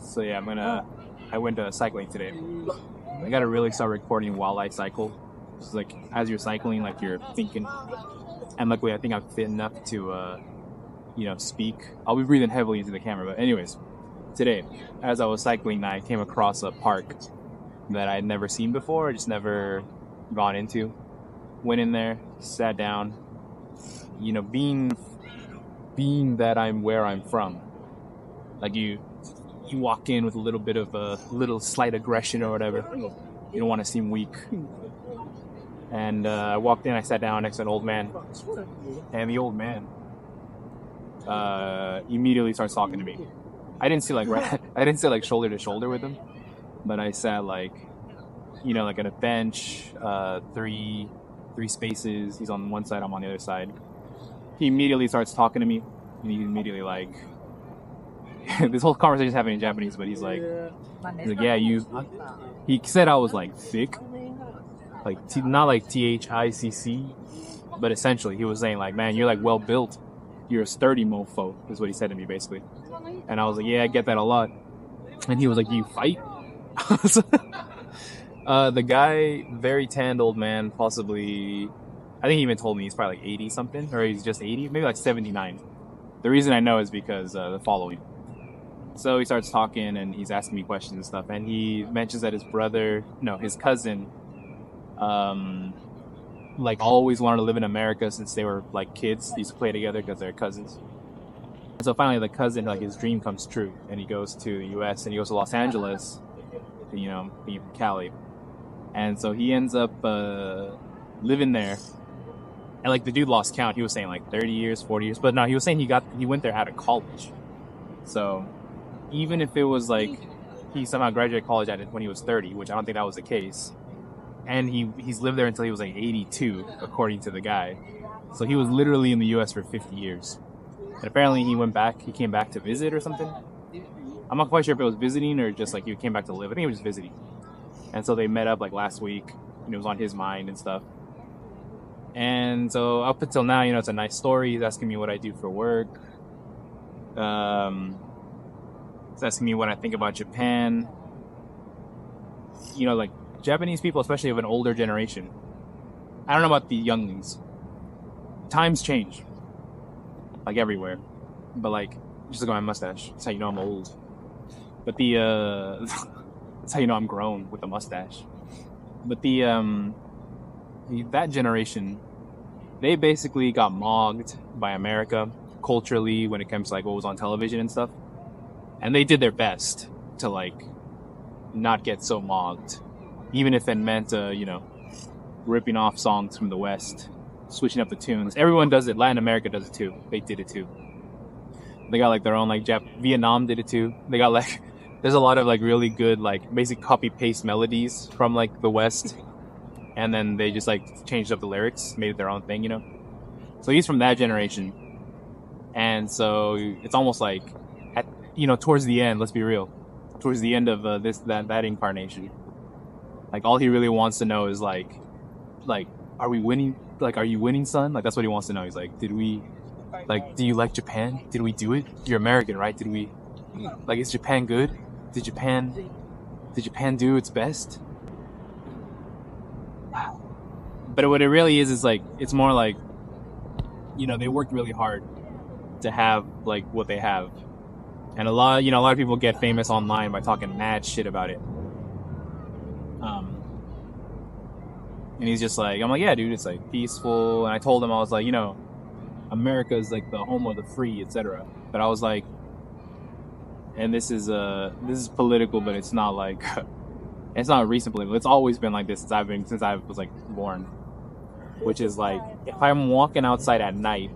So yeah, I went cycling today. I gotta really start recording while I cycle. It's like as you're cycling, like you're thinking. And luckily, I think I'm fit enough to, speak. I'll be breathing heavily into the camera. But anyways, today, as I was cycling, I came across a park that I'd never seen before, just never gone into. Went in there, sat down. Being that I'm where I'm from, like you walk in with a little bit of a little slight aggression or whatever. You don't want to seem weak. And I walked in, I sat down next to an old man, and the old man immediately starts talking to me. I didn't sit like shoulder to shoulder with him, but I sat like at a bench, three spaces. He's on one side, I'm on the other side. He immediately starts talking to me, and he's immediately like, this whole conversation is happening in Japanese, but he's like, yeah, he said I was like thick, like not like THICC, but essentially he was saying like, man, you're like well built, you're a sturdy mofo, is what he said to me basically. And I was like, yeah, I get that a lot. And he was like, do you fight? The guy, very tanned old man, possibly, I think he even told me he's probably like 80 something, or he's just 80, maybe like 79. The reason I know is because the following. So he starts talking and he's asking me questions and stuff, and he mentions that his cousin, like always wanted to live in America since they were like kids. They used to play together because they're cousins. And so finally the cousin, like his dream comes true, and he goes to the US and he goes to Los Angeles, being from Cali. And so he ends up living there. And like the dude lost count. He was saying like 30 years, 40 years. But no, he was saying he went there out of college. So even if it was like he somehow graduated college when he was 30, which I don't think that was the case. And he's lived there until he was like 82, according to the guy. So he was literally in the US for 50 years. And apparently he came back to visit or something. I'm not quite sure if it was visiting or just like he came back to live. I think it was visiting. And so they met up like last week, and it was on his mind and stuff. And so up until now, it's a nice story. He's asking me what I do for work. He's asking me what I think about Japan. Like Japanese people, especially of an older generation. I don't know about the younglings. Times change. Like everywhere. But like, just look at my mustache. That's how you know I'm old. But that's how you know I'm grown, with the mustache. But that generation, they basically got mogged by America culturally when it comes to like what was on television and stuff. And they did their best to like not get so mogged, even if it meant ripping off songs from the West, switching up the tunes. Everyone does it. Latin America does it too. They did it too. They got like their own like Vietnam did it too. They got like there's a lot of like really good like basic copy paste melodies from like the West. And then they just like changed up the lyrics, made it their own thing, So he's from that generation. And so it's almost like, towards the end, let's be real, towards the end of that incarnation, like all he really wants to know is like, are we winning? Like, are you winning, son? Like, that's what he wants to know. He's like, do you like Japan? Did we do it? You're American, right? Did we, like, is Japan good? Did Japan do its best? But what it really is like, it's more like, they worked really hard to have like what they have. And a lot of people get famous online by talking mad shit about it. And he's just like, I'm like, yeah, dude, it's like peaceful. And I told him, I was like, America is like the home of the free, etc. But I was like, and this is political, but it's not like, it's not recent political. It's always been like this since I was like born. Which is like, if I'm walking outside at night,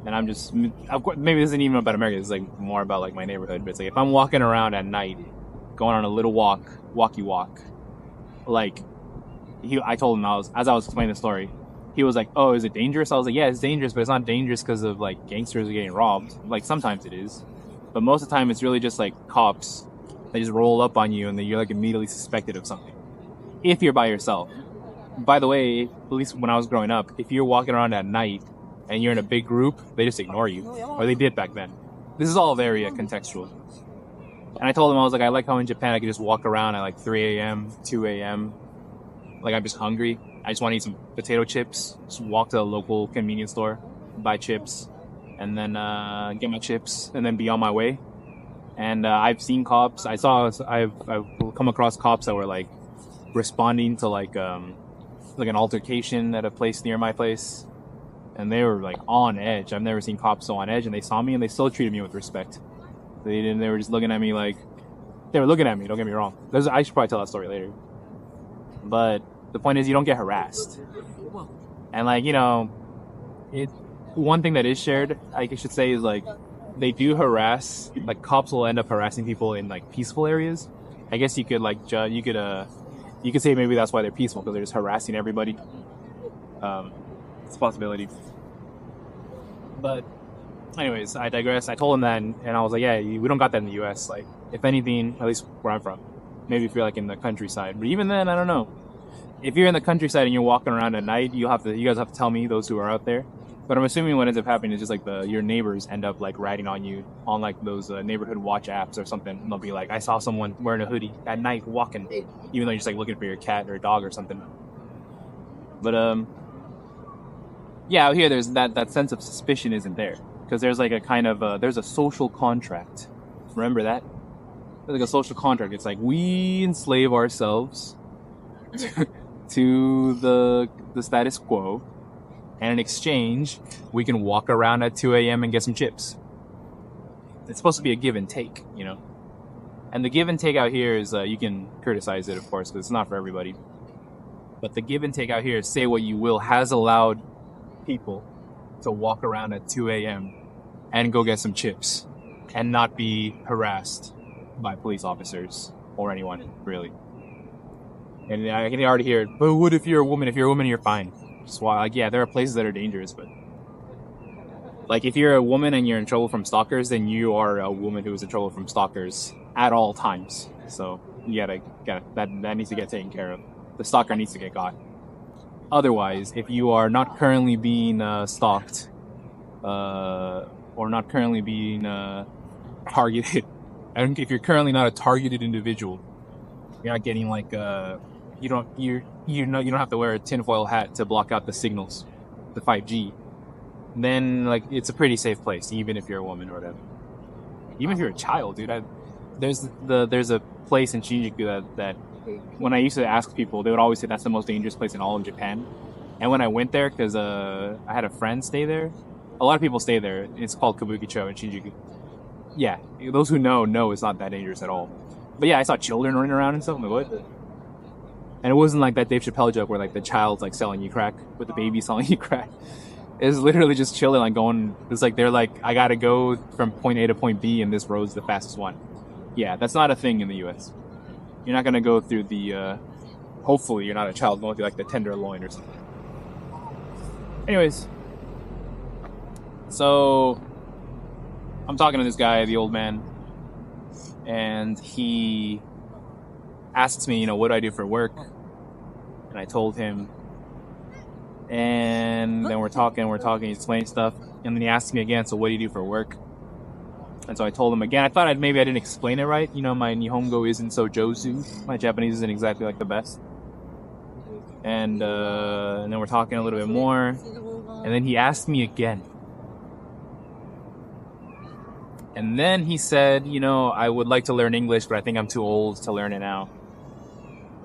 and I'm just, of course, maybe this isn't even about America, it's like more about like my neighborhood, but it's like, if I'm walking around at night, going on a little walkie walk, like, I told him, as I was explaining the story, he was like, oh, is it dangerous? I was like, yeah, it's dangerous, but it's not dangerous because of like gangsters getting robbed. Like, sometimes it is. But most of the time, it's really just like cops. They just roll up on you and then you're like immediately suspected of something. If you're by yourself. By the way, at least when I was growing up, if you're walking around at night and you're in a big group, they just ignore you. Or they did back then. This is all very contextual. And I told him, I was like, I like how in Japan I could just walk around at like 3 a.m., 2 a.m. Like I'm just hungry. I just want to eat some potato chips. Just walk to a local convenience store, buy chips, and then get my chips, and then be on my way. And I've seen cops. I've come across cops that were like responding to like an altercation at a place near my place, and they were like on edge. I've never seen cops so on edge, and they saw me and they still treated me with respect. They didn't. They were just looking at me like they were looking at me. Don't get me wrong. I should probably tell that story later. But the point is, you don't get harassed. And like one thing that is shared, I should say, is like they do harass. Like cops will end up harassing people in like peaceful areas. I guess you could like judge. You could say maybe that's why they're peaceful, because they're just harassing everybody. It's a possibility. But anyways, I digress. I told him that, and I was like, yeah, we don't got that in the U.S. Like, if anything, at least where I'm from, maybe if you're like in the countryside. But even then, I don't know. If you're in the countryside and you're walking around at night, you guys have to tell me, those who are out there. But I'm assuming what ends up happening is just like your neighbors end up like ratting on you on like those neighborhood watch apps or something. And they'll be like, I saw someone wearing a hoodie at night walking, even though you're just like looking for your cat or dog or something. But yeah, out here there's that sense of suspicion isn't there, because there's like a kind of there's a social contract. Remember that? There's like a social contract. It's like we enslave ourselves to the status quo, and in exchange, we can walk around at 2 a.m. and get some chips. It's supposed to be a give and take, And the give and take out here is, you can criticize it, of course, because it's not for everybody. But the give and take out here, say what you will, has allowed people to walk around at 2 a.m. and go get some chips and not be harassed by police officers or anyone, really. And I can already hear it, but what if you're a woman? If you're a woman, you're fine. Just like, yeah, there are places that are dangerous, but like if you're a woman and you're in trouble from stalkers, then you are a woman who is in trouble from stalkers at all times. So you gotta that needs to get taken care of. The stalker needs to get caught. Otherwise, if you are not currently being stalked, or not currently being targeted, and if you're currently not a targeted individual, you're not getting like you don't have to wear a tinfoil hat to block out the signals, the 5G. Then like it's a pretty safe place, even if you're a woman or whatever. Even if you're a child, dude. There's a place in Shinjuku that when I used to ask people, they would always say that's the most dangerous place in all of Japan. And when I went there, because I had a friend stay there, a lot of people stay there. It's called Kabukicho in Shinjuku. Yeah, those who know it's not that dangerous at all. But yeah, I saw children running around and stuff. I'm like, what? And it wasn't like that Dave Chappelle joke where like the child's like selling you crack, with the baby selling you crack. It's literally just chilling, like going. It's like they're like, I gotta go from point A to point B, and this road's the fastest one. Yeah, that's not a thing in the U.S. You're not gonna go through the. Hopefully, you're not a child going through like the Tenderloin or something. Anyways, so I'm talking to this guy, the old man, and he asks me, what do I do for work? And I told him, and then we're talking, he's explaining stuff, and then he asked me again, so what do you do for work? And so I told him again. I thought maybe I didn't explain it right. My Nihongo isn't so Josu. My Japanese isn't exactly like the best. And then we're talking a little bit more, and then he asked me again. And then he said, I would like to learn English, but I think I'm too old to learn it now.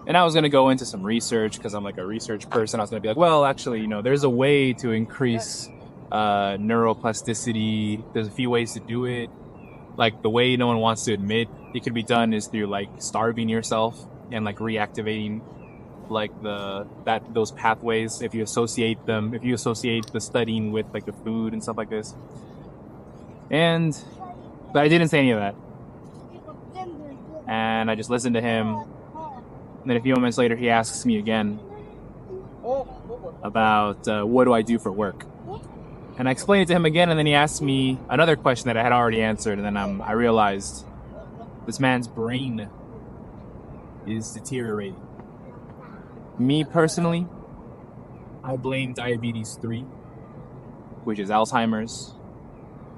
And I was going to go into some research, because I'm like a research person. I was going to be like, well, actually, there's a way to increase neuroplasticity. There's a few ways to do it. Like the way no one wants to admit it could be done is through like starving yourself and like reactivating like those pathways. If you associate the studying with like the food and stuff like this. But I didn't say any of that. And I just listened to him. And then a few moments later, he asks me again about what do I do for work. And I explained it to him again, and then he asked me another question that I had already answered, and then I realized this man's brain is deteriorating. Me, personally, I blame diabetes 3, which is Alzheimer's.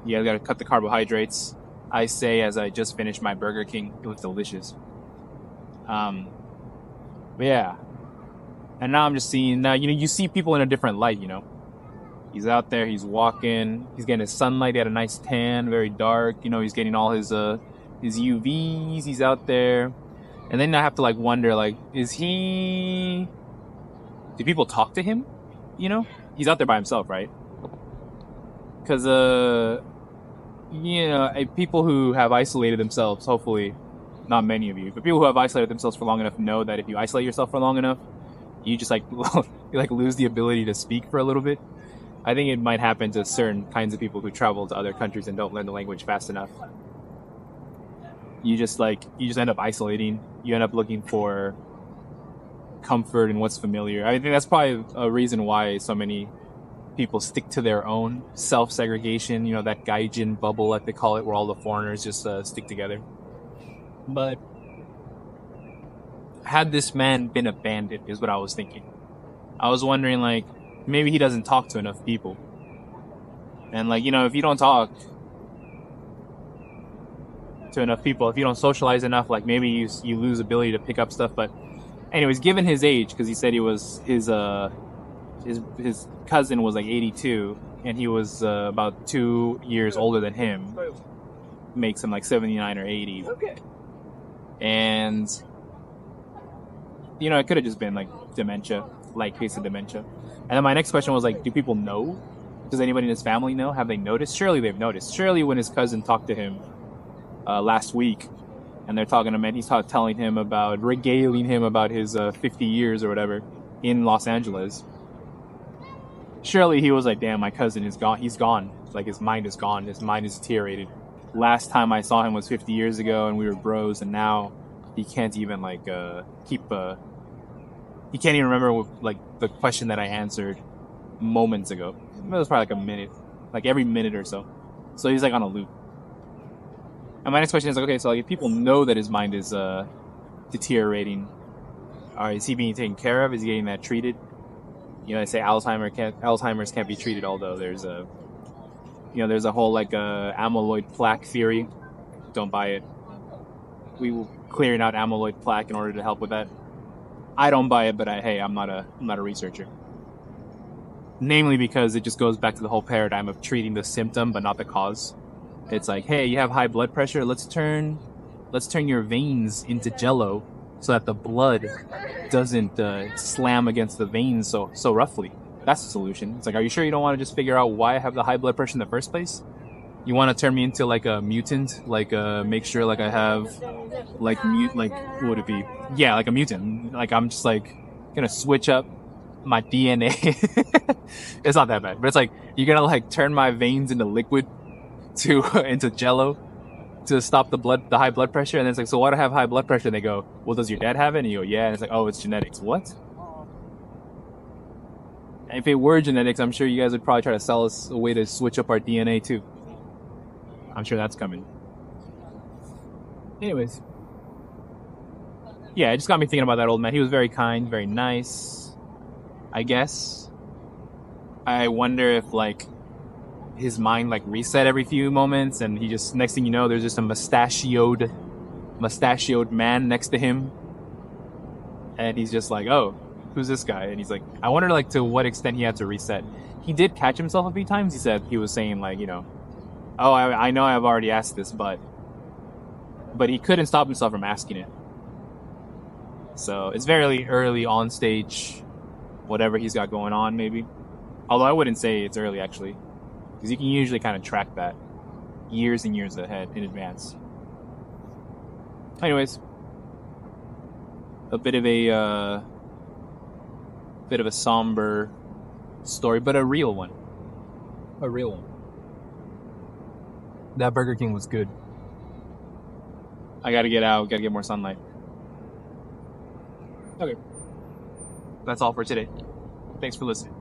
You gotta cut the carbohydrates. I say as I just finished my Burger King. It was delicious. But yeah. And now I'm just seeing, now, you see people in a different light, He's out there, he's walking, he's getting his sunlight, he had a nice tan, very dark, he's getting all his UVs, he's out there. And then I have to wonder, do people talk to him? He's out there by himself, right? Because, people who have isolated themselves, hopefully not many of you, but people who have isolated themselves for long enough know that if you isolate yourself for long enough, you just you lose the ability to speak for a little bit. I think it might happen to certain kinds of people who travel to other countries and don't learn the language fast enough. You just end up isolating. You end up looking for comfort in what's familiar. I think that's probably a reason why so many people stick to their own self-segregation, that gaijin bubble, like they call it, where all the foreigners just stick together. But had this man been abandoned is what I was thinking. I was wondering, maybe he doesn't talk to enough people. And, if you don't talk to enough people, if you don't socialize enough, maybe you lose ability to pick up stuff. But anyways, given his age, because he said he was, his cousin was 82, and he was about 2 years older than him. Makes him 79 or 80. Okay. And, it could have just been dementia, case of dementia. And then my next question was do people know? Does anybody in his family know? Have they noticed? Surely they've noticed. Surely when his cousin talked to him last week, and they're talking to him, and he's regaling him about his 50 years or whatever in Los Angeles. Surely he was damn, my cousin is gone. He's gone. His mind is gone. His mind is deteriorated. Last time I saw him was 50 years ago, and we were bros, and now he can't even he can't even remember the question that I answered moments ago. It was probably a minute, every minute or so. So he's on a loop. And my next question is okay, so if people know that his mind is deteriorating, is he being taken care of? Is he getting that treated? They say Alzheimer's can't be treated, although there's a whole amyloid plaque theory. Don't buy it. We will clearing out amyloid plaque in order to help with that. I don't buy it, but I'm not a researcher. Namely because it just goes back to the whole paradigm of treating the symptom but not the cause. It's hey, you have high blood pressure. Let's turn your veins into jello so that the blood doesn't slam against the veins so roughly. That's the solution. It's are you sure you don't want to just figure out why I have the high blood pressure in the first place? You want to turn me into a mutant? Make sure I have what would it be? Yeah, a mutant. I'm just gonna switch up my DNA. It's not that bad, but it's you're gonna turn my veins into liquid into jello to stop the high blood pressure. And then it's so why do I have high blood pressure? And they go, well, does your dad have it? And you go, yeah. And it's oh, it's genetics. What? And if it were genetics, I'm sure you guys would probably try to sell us a way to switch up our DNA too. I'm sure that's coming. Anyways. Yeah, it just got me thinking about that old man. He was very kind, very nice, I guess. I wonder if his mind reset every few moments, and he just, next thing you know, there's just a mustachioed man next to him, and he's just oh, who's this guy? And he's I wonder to what extent he had to reset. He did catch himself a few times. He was saying oh, I know I've already asked this, but he couldn't stop himself from asking it. So it's very early on stage, whatever he's got going on, maybe. Although I wouldn't say it's early, actually, because you can usually kind of track that years and years ahead in advance. Anyways, a bit of a somber story, but a real one. That Burger King was good. I gotta get out, gotta get more sunlight. Okay. That's all for today. Thanks for listening.